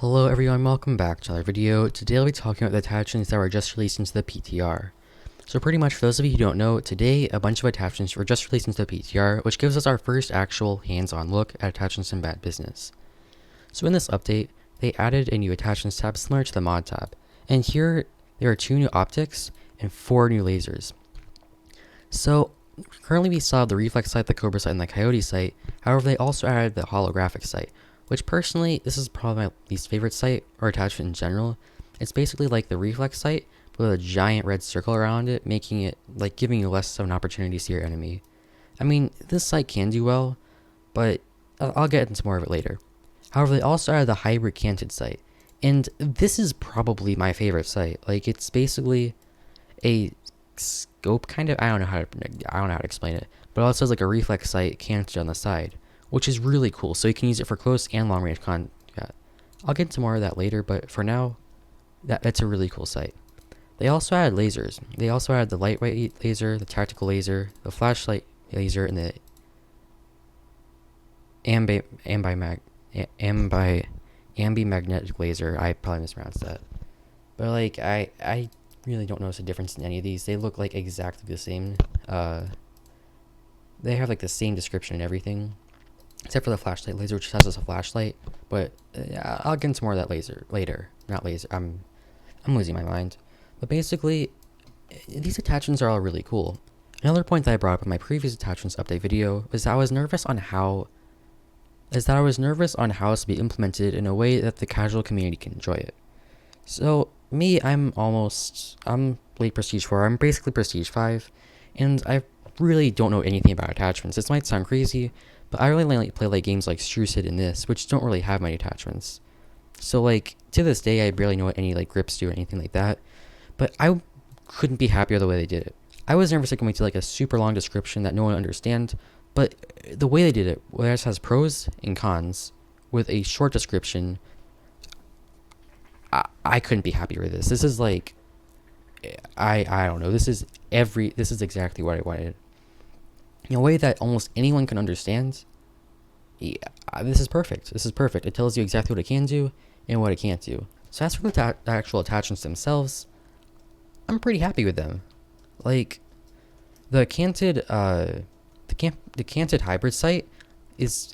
Hello everyone, welcome back to another video. Today I'll be talking about the attachments that were just released into the PTR. So pretty much for those of you who don't know, today a bunch of attachments were just released into the PTR, which gives us our first actual hands-on look at attachments in bad business. So in this update, they added a new attachments tab similar to the mod tab, and here there are 2 new optics and 4 new lasers. So currently we still have the reflex sight, the cobra sight, and the coyote sight. However, they also added the holographic sight, which personally, this is probably my least favorite sight or attachment in general. It's basically like the reflex sight, but with a giant red circle around it, making it like giving you less of an opportunity to see your enemy. I mean, this sight can do well, but I'll get into more of it later. However, they also added the hybrid canted sight, and this is probably my favorite sight. Like, it's basically a scope kind of. I don't know how to explain it, but it also has like a reflex sight canted on the side, which is really cool. So you can use it for close and long range combat. I'll get into more of that later, but for now, that's a really cool sight. They also added lasers. They also added the lightweight laser, the tactical laser, the flashlight laser, and the ambimagnetic laser. I probably mispronounced that. But like, I really don't notice a difference in any of these. They look like exactly the same. They have like the same description and everything, except for the flashlight laser, which has us a flashlight. But I'll get into more of that laser later. Not laser. I'm losing my mind. But basically, these attachments are all really cool. Another point that I brought up in my previous attachments update video was that I was nervous on how it's to be implemented in a way that the casual community can enjoy it. So me, I'm late Prestige 4. I'm basically Prestige 5, and I really don't know anything about attachments. This might sound crazy, but I really like play like games like Strucid and this, which don't really have many attachments. So like to this day, I barely know what any like grips do or anything like that. But I couldn't be happier the way they did it. I was nervous going to like a super long description that no one understand, but the way they did it, where it has pros and cons with a short description, I couldn't be happier with this. This is like, I don't know. This is exactly what I wanted. In a way that almost anyone can understand. Yeah, this is perfect. This is perfect. It tells you exactly what it can do and what it can't do. So as for the actual attachments themselves, I'm pretty happy with them. Like the canted hybrid sight is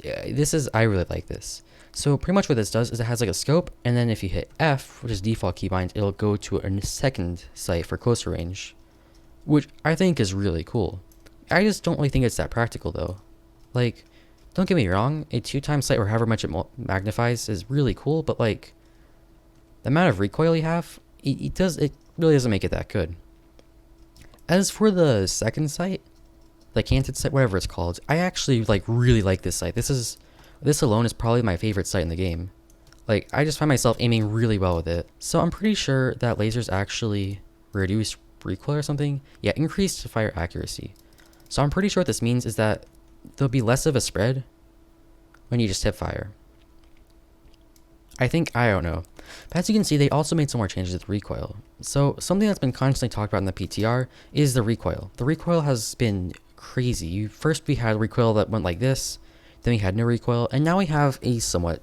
I really like this. So pretty much what this does is it has like a scope, and then if you hit F, which is default keybind, it'll go to a second sight for closer range, which I think is really cool. I just don't really think it's that practical though. Like, don't get me wrong, a 2x sight or however much it magnifies is really cool, but like the amount of recoil you have, it really doesn't make it that good. As for the second sight, the canted sight, whatever it's called, I actually really like this sight. This alone is probably my favorite sight in the game. Like, I just find myself aiming really well with it. So I'm pretty sure that lasers actually reduce recoil or something. Yeah, increased fire accuracy. So I'm pretty sure what this means is that there'll be less of a spread when you just hip fire. I don't know. But as you can see, they also made some more changes to the recoil. So something that's been constantly talked about in the PTR is the recoil. The recoil has been crazy. First we had recoil that went like this, then we had no recoil, and now we have a somewhat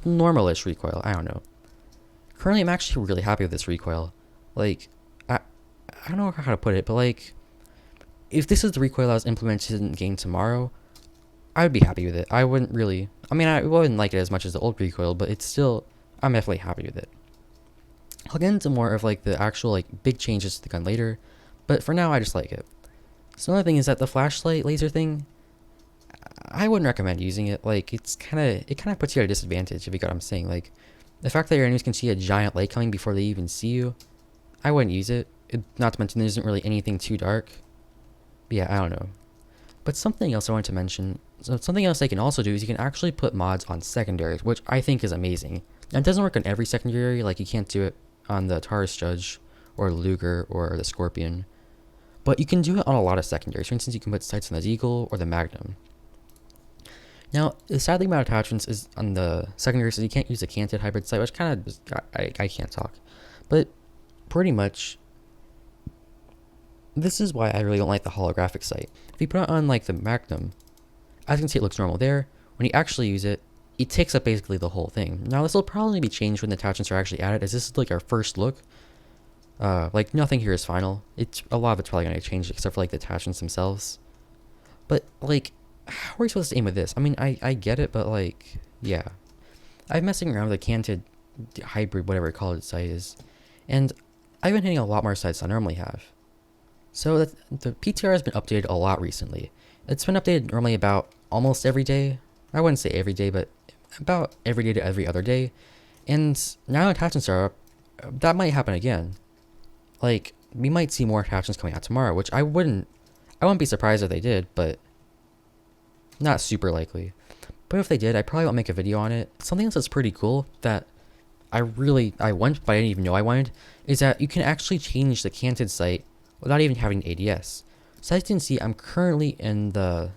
normalish recoil. I don't know. Currently, I'm actually really happy with this recoil. Like, I don't know how to put it, but like, if this is the recoil that was implemented in the game tomorrow, I would be happy with it. I wouldn't like it as much as the old recoil, but it's still, I'm definitely happy with it. I'll get into more of like the actual like big changes to the gun later, but for now I just like it. So another thing is that the flashlight laser thing, I wouldn't recommend using it. Like, it kind of puts you at a disadvantage, if you get what I'm saying. Like, the fact that your enemies can see a giant light coming before they even see you, I wouldn't use it. Not to mention there isn't really anything too dark. But yeah, I don't know. But something else I wanted to mention, something else they can also do is you can actually put mods on secondaries, which I think is amazing. Now, it doesn't work on every secondary. Like, you can't do it on the Taurus Judge or Luger or the Scorpion, but you can do it on a lot of secondaries. For instance, you can put sights on the Deagle or the Magnum. Now, the sad thing about attachments is on the secondaries is you can't use a canted hybrid sight, which kind of, I can't talk. But pretty much, this is why I really don't like the holographic sight. If you put it on like the Magnum, as you can see it looks normal there. When you actually use it, it takes up basically the whole thing. Now this will probably be changed when the attachments are actually added, as this is like our first look. Like nothing here is final. It's a lot of it's probably gonna change except for like the attachments themselves. But like, how are we supposed to aim with this? I mean, I get it, but like, yeah, I'm messing around with a canted hybrid, whatever it called, sight is, and I've been hitting a lot more sights than I normally have. So the PTR has been updated a lot recently. It's been updated normally about almost every day. I wouldn't say every day, but about every day to every other day. And now attachments are up. That might happen again. Like, we might see more attachments coming out tomorrow, which I wouldn't be surprised if they did, but not super likely. But if they did, I probably won't make a video on it. Something else that's pretty cool that I want, but I didn't even know I wanted, is that you can actually change the canted sight without even having ADS. So as you can see, I'm currently in the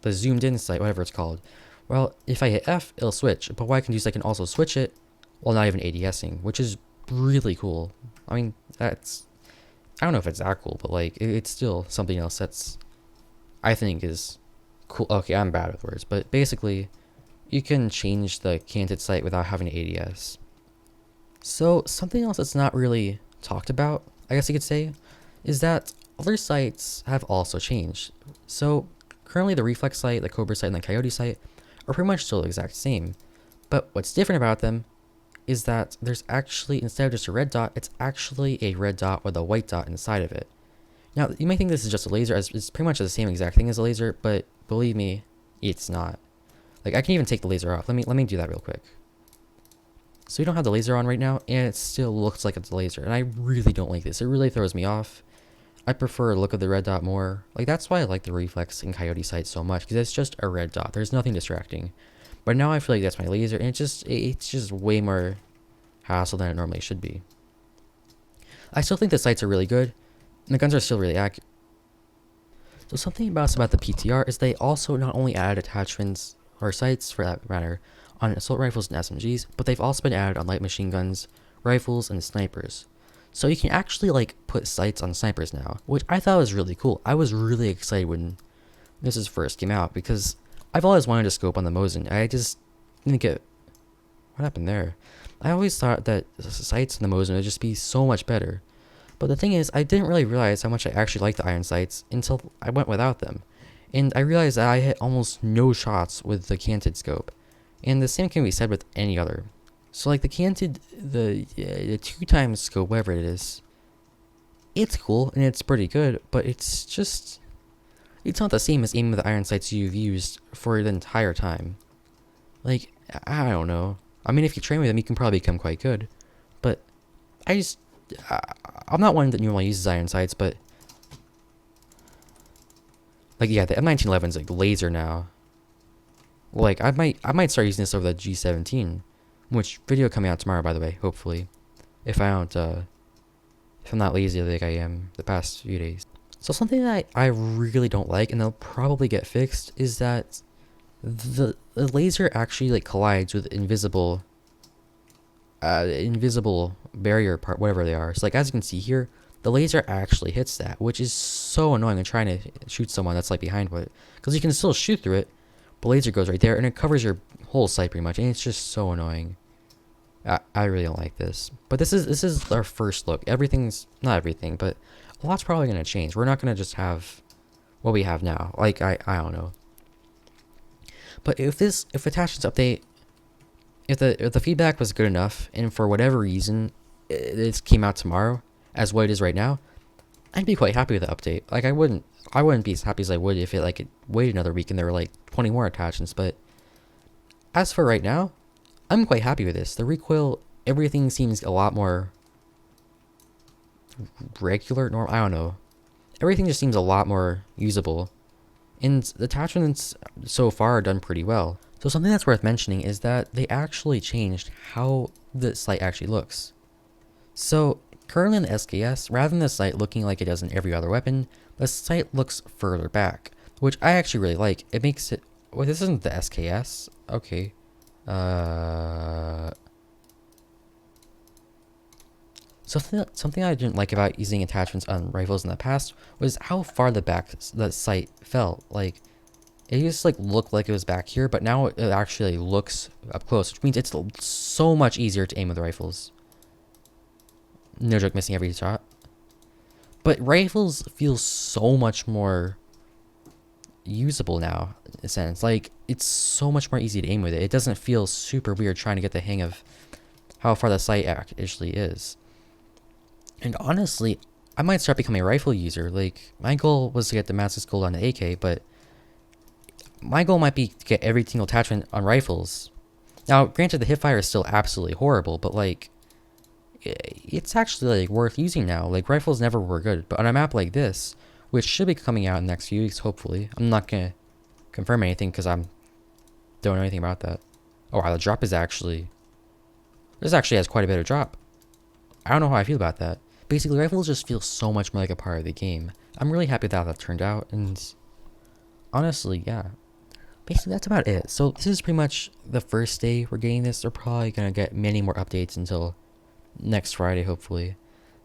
zoomed in sight, whatever it's called. Well, if I hit F, it'll switch. But what I can do is I can also switch it while not even ADSing, which is really cool. I mean, I don't know if it's that cool, but like, it's still something else that's, I think is cool. Okay, I'm bad with words, but basically, you can change the canted sight without having ADS. So something else that's not really talked about, I guess you could say, is that other sights have also changed. So currently the reflex sight, the cobra sight, and the coyote sight are pretty much still the exact same. But what's different about them is that there's actually, instead of just a red dot, it's actually a red dot with a white dot inside of it. Now, you may think this is just a laser, as it's pretty much the same exact thing as a laser, but believe me, it's not. Like, I can even take the laser off. Let me do that real quick. So we don't have the laser on right now, and it still looks like it's a laser, and I really don't like this. It really throws me off. I prefer the look of the red dot more. Like, that's why I like the reflex and coyote sight so much, because it's just a red dot. There's nothing distracting. But now I feel like that's my laser, and it's just way more hassle than it normally should be. I still think the sights are really good, and the guns are still really accurate. So something about the PTR is they also not only added attachments, or sights for that matter, on assault rifles and SMGs, but they've also been added on light machine guns, rifles, and snipers. So you can actually like put sights on snipers now, which I thought was really cool. I was really excited when this first came out, because I've always wanted to scope on the Mosin. I just didn't get... What happened there? I always thought that sights on the Mosin would just be so much better. But the thing is, I didn't really realize how much I actually liked the iron sights until I went without them. And I realized that I hit almost no shots with the canted scope. And the same can be said with any other. So like the canted, the 2x scope, whatever it is, it's cool and it's pretty good, but it's just... It's not the same as aiming with the iron sights you've used for the entire time. Like, I don't know. I mean, if you train with them, you can probably become quite good. But I'm not one that normally uses iron sights, but like, yeah, the M1911 is like laser now. Like, I might start using this over the G17, which video coming out tomorrow, by the way, hopefully, if I'm not lazy like I am the past few days. So something that I really don't like, and they'll probably get fixed, is that the laser actually like collides with invisible barrier part, whatever they are. So like, as you can see here, the laser actually hits that, which is so annoying when trying to shoot someone that's like behind it, because you can still shoot through it, but laser goes right there and it covers your whole sight pretty much, and it's just so annoying. I really don't like this. But this is our first look. Everything's, not everything, but a lot's probably gonna change. We're not gonna just have what we have now. Like, I don't know. But if attachments update, if the feedback was good enough, and for whatever reason this came out tomorrow as what it is right now, I'd be quite happy with the update. Like, I wouldn't be as happy as I would if it waited another week and there were like 20 more attachments. But as for right now, I'm quite happy with this. The recoil, everything seems a lot more regular, normal. I don't know. Everything just seems a lot more usable, and the attachments so far are done pretty well. So something that's worth mentioning is that they actually changed how the sight actually looks. So currently in the SKS, rather than the sight looking like it does in every other weapon, the sight looks further back, which I actually really like. It makes it... Well, this isn't the SKS. Okay. Something I didn't like about using attachments on rifles in the past was how far the back the sight fell. Like, It used to like look like it was back here, but now it actually looks up close, which means it's so much easier to aim with rifles. No joke, missing every shot. But rifles feel so much more usable now, in a sense. Like, it's so much more easy to aim with it. It doesn't feel super weird trying to get the hang of how far the sight actually is. And honestly, I might start becoming a rifle user. Like, my goal was to get the Damascus Gold on the AK, but my goal might be to get every single attachment on rifles. Now, granted, the hipfire is still absolutely horrible, but like, it's actually like worth using now. Like, rifles never were good, but on a map like this, which should be coming out in the next few weeks, hopefully. I'm not gonna confirm anything because don't know anything about that. Oh wow, the drop is actually, this actually has quite a bit of drop. I don't know how I feel about that. Basically, rifles just feel so much more like a part of the game. I'm really happy with how that turned out, and honestly, yeah. Basically, that's about it. So this is pretty much the first day we're getting this. We're probably gonna get many more updates until next Friday, hopefully.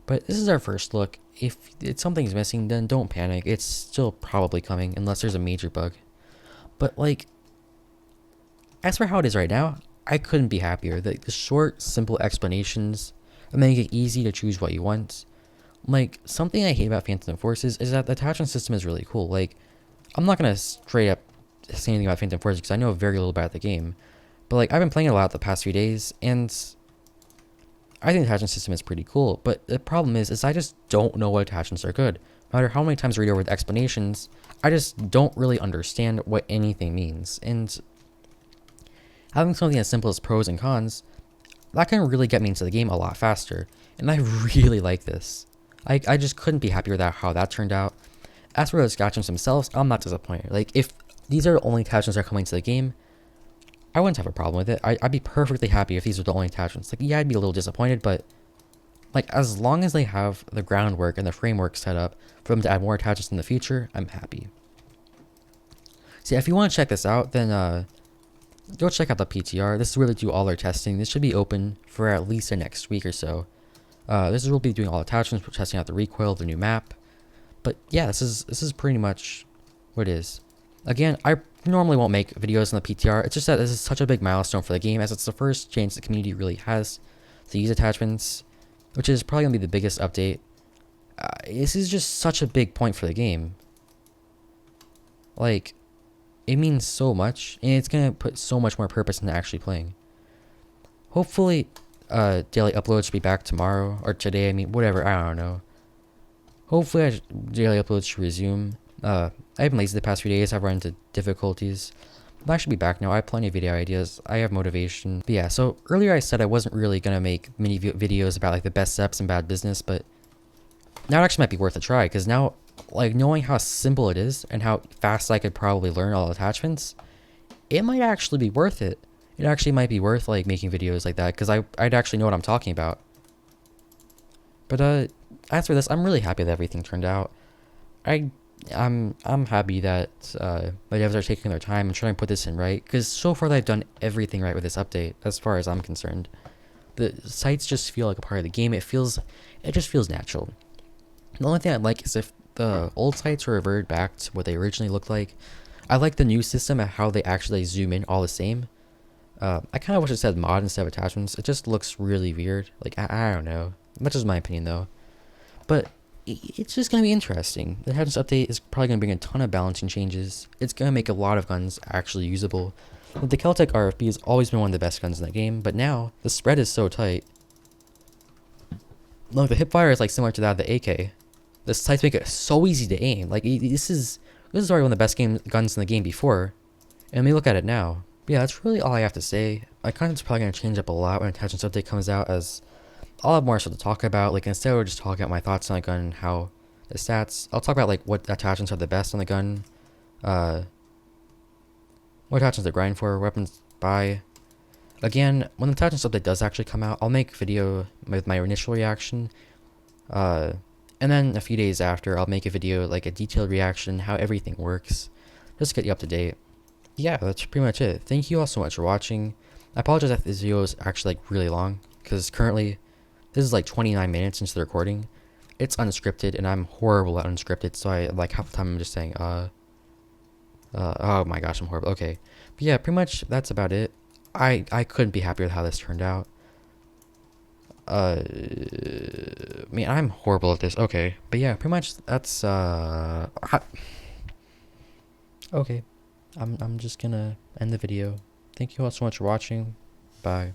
But this is our first look. If something's missing, then don't panic. It's still probably coming, unless there's a major bug. But like, as for how it is right now, I couldn't be happier. The short, simple explanations make it easy to choose what you want. Like, something I hate about Phantom Forces is that the attachment system is really cool. Like, I'm not gonna straight up say anything about Phantom Forces because I know very little about the game. But like, I've been playing it a lot the past few days, and I think the attachment system is pretty cool. But the problem is I just don't know what attachments are good. No matter how many times I read over the explanations, I just don't really understand what anything means. And having something as simple as pros and cons, that can really get me into the game a lot faster. And I really like this. I just couldn't be happier with how that turned out. As for the attachments themselves, I'm not disappointed. Like, if these are the only attachments that are coming to the game, I wouldn't have a problem with it. I'd be perfectly happy if these were the only attachments. Like, yeah, I'd be a little disappointed, but like, as long as they have the groundwork and the framework set up for them to add more attachments in the future, I'm happy. So yeah, if you want to check this out, then go check out the PTR. This is where they do all their testing. This should be open for at least the next week or so. This is where we'll be doing all attachments, testing out the recoil of the new map. But yeah, this is pretty much what it is. Again, I normally won't make videos on the PTR. It's just that this is such a big milestone for the game, as it's the first chance the community really has to use attachments, which is probably going to be the biggest update. This is just such a big point for the game. Like, it means so much, and it's going to put so much more purpose into actually playing. Hopefully, daily uploads should be back tomorrow, or today, I mean, whatever, I don't know. Hopefully, daily uploads should resume. I've been lazy the past few days. I've run into difficulties. But I should be back now. I have plenty of video ideas. I have motivation. But yeah, so earlier I said I wasn't really going to make many videos about like the best steps in bad business, but now it actually might be worth a try, because now, like, knowing how simple it is and how fast I could probably learn all the attachments, it might actually be worth it. It actually might be worth like making videos like that, because I'd actually know what I'm talking about. But as for this, I'm really happy that everything turned out. I'm happy that my devs are taking their time and trying to put this in right, because so far they've done everything right with this update, as far as I'm concerned. The sights just feel like a part of the game. It just feels natural. The only thing I'd like is if the old sights were reverted back to what they originally looked like. I like the new system and how they actually zoom in all the same. I kind of wish it said mod instead of attachments. It just looks really weird. Like, I don't know. That's just my opinion though. But it's just going to be interesting. The attachments update is probably going to bring a ton of balancing changes. It's going to make a lot of guns actually usable. The Keltec RFB has always been one of the best guns in the game, but now the spread is so tight. Look, the hipfire is like similar to that of the AK. The sights make it so easy to aim. Like, this is already one of the best guns in the game before, and we look at it now. But yeah, that's really all I have to say. My content's probably going to change up a lot when attachments update comes out, as I'll have more stuff to talk about. Like, instead of just talking about my thoughts on the gun and how the stats, I'll talk about like what attachments are the best on the gun, what attachments to grind for, weapons buy. Again, when the attachments update does actually come out, I'll make a video with my initial reaction, and then a few days after, I'll make a video, like a detailed reaction, how everything works, just to get you up to date. Yeah, that's pretty much it. Thank you all so much for watching. I apologize if this video is actually like really long, because currently this is like 29 minutes into the recording. It's unscripted, and I'm horrible at unscripted, so I like half the time I'm just saying Oh my gosh, I'm horrible. Okay. But yeah, pretty much that's about it. I couldn't be happier with how this turned out. I mean, I'm horrible at this. Okay. But yeah, pretty much that's okay. I'm just gonna end the video. Thank you all so much for watching. Bye.